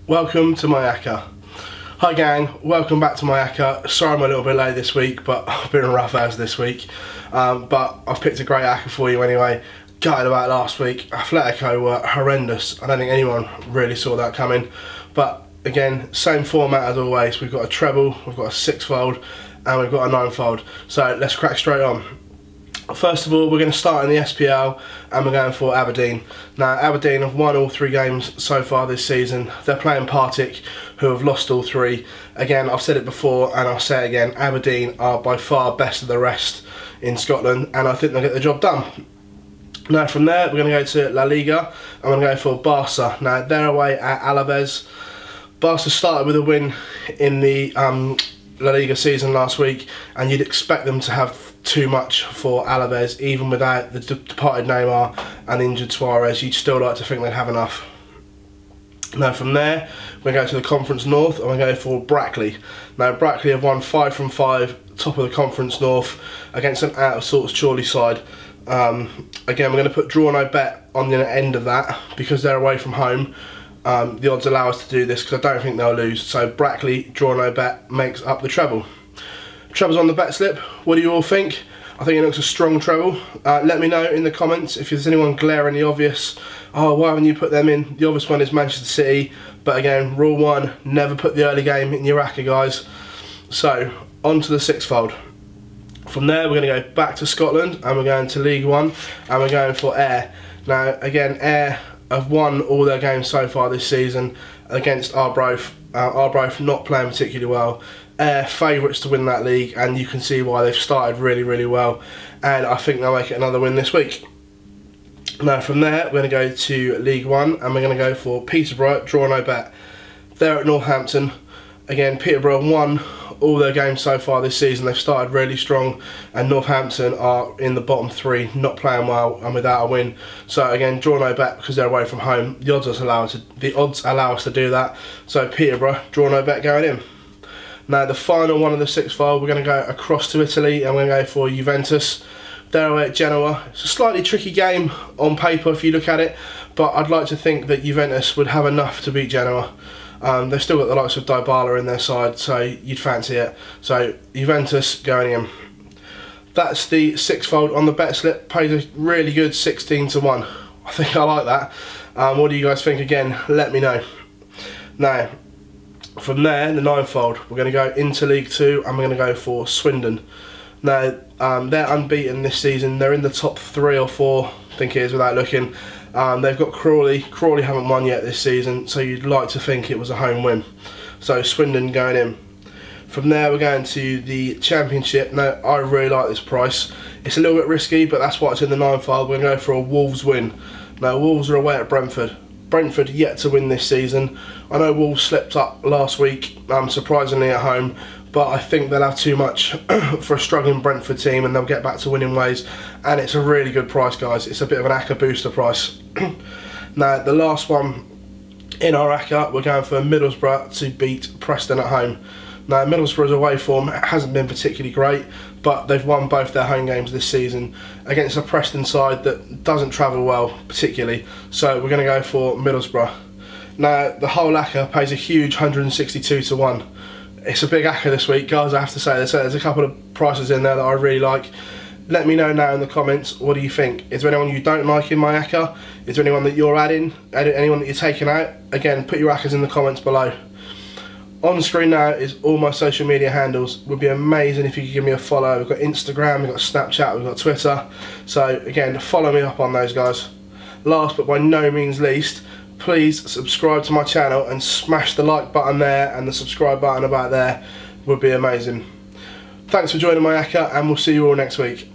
Welcome to my Acca. Hi gang, welcome back to my Acca. Sorry I'm a little bit late this week, but I've been rough as this week. But I've picked a great Acca for you anyway. Gutted about last week. Atletico were horrendous. I don't think anyone really saw that coming. But again, same format as always. We've got a treble, we've got a six-fold, and we've got a nine-fold. So let's crack straight on. First of all, we're going to start in the SPL and we're going for Aberdeen. Now, Aberdeen have won all 3 games so far this season. They're playing Partick, who have lost all 3. Again, I've said it before and I'll say it again, Aberdeen are by far best of the rest in Scotland and I think they'll get the job done. Now, from there, we're going to go to La Liga and we're going to go for Barca. Now, they're away at Alaves. Barca started with a win in the La Liga season last week and you'd expect them to have too much for Alaves, even without the departed Neymar and injured Suarez. You'd still like to think they'd have enough. Now from there we go to the Conference North and we go for Brackley. Now Brackley have won 5 from 5, top of the Conference North, against an out of sorts Chorley side. Again, we're going to put draw no bet on the end of that because they're away from home. The odds allow us to do this because I don't think they'll lose. So Brackley draw no bet makes up the treble. Treble's on the bet slip. What do you all think? I think it looks a strong treble. Let me know in the comments if there's anyone glaringly obvious. Oh, why haven't you put them in? The obvious one is Manchester City. But again, rule 1, never put the early game in your Acca, guys. So, on to the six-fold. From there, we're going to go back to Scotland and we're going to League 1 and we're going for Ayr. Now, again, Ayr have won all their games so far this season against Arbroath. Arbroath not playing particularly well. Ayr favourites to win that league and you can see why they've started really well and I think they'll make it another win this week. Now from there we're going to go to League 1 and we're going to go for Peterborough, draw no bet. They're at Northampton. Again, Peterborough won all their games so far this season. They've started really strong and Northampton are in the bottom 3, not playing well and without a win. So again, draw no bet because they're away from home. The odds allow us to do that. So Peterborough, draw no bet going in. Now the final one of the six-fold, we're going to go across to Italy and we're going to go for Juventus. They're away at Genoa. It's a slightly tricky game on paper if you look at it, but I'd like to think that Juventus would have enough to beat Genoa. They've still got the likes of Dybala in their side, so you'd fancy it. So Juventus going in. That's the six-fold on the bet slip. Pays a really good 16 to 1. I think I like that. What do you guys think? Again, let me know. Now, from there, the nine-fold, we're going to go into League 2 and we're going to go for Swindon. Now, they're unbeaten this season. They're in the top 3 or 4, I think it is, without looking. They've got Crawley. Crawley haven't won yet this season, so you'd like to think it was a home win. So Swindon going in. From there, we're going to the Championship. Now, I really like this price. It's a little bit risky, but that's why it's in the nine-fold. We're going to go for a Wolves win. Now, Wolves are away at Brentford. Brentford yet to win this season. I know Wolves slipped up last week, surprisingly at home, but I think they'll have too much for a struggling Brentford team and they'll get back to winning ways. And it's a really good price, guys. It's a bit of an Acca booster price. Now, the last one in our Acca, we're going for Middlesbrough to beat Preston at home. Now, Middlesbrough's away form hasn't been particularly great, but they've won both their home games this season against a Preston side that doesn't travel well particularly. So we're going to go for Middlesbrough. Now, the whole Acca pays a huge 162 to 1. It's a big Acca this week, guys, I have to say. There's a couple of prices in there that I really like. Let me know now in the comments, what do you think? Is there anyone you don't like in my Acca? Is there anyone that you're adding? Anyone that you're taking out? Again, put your Accas in the comments below. On screen now is all my social media handles. It would be amazing if you could give me a follow. We've got Instagram, we've got Snapchat, we've got Twitter. So again, follow me up on those, guys. Last but by no means least, please subscribe to my channel and smash the like button there and the subscribe button about there. Would be amazing. Thanks for joining my Acca and we'll see you all next week.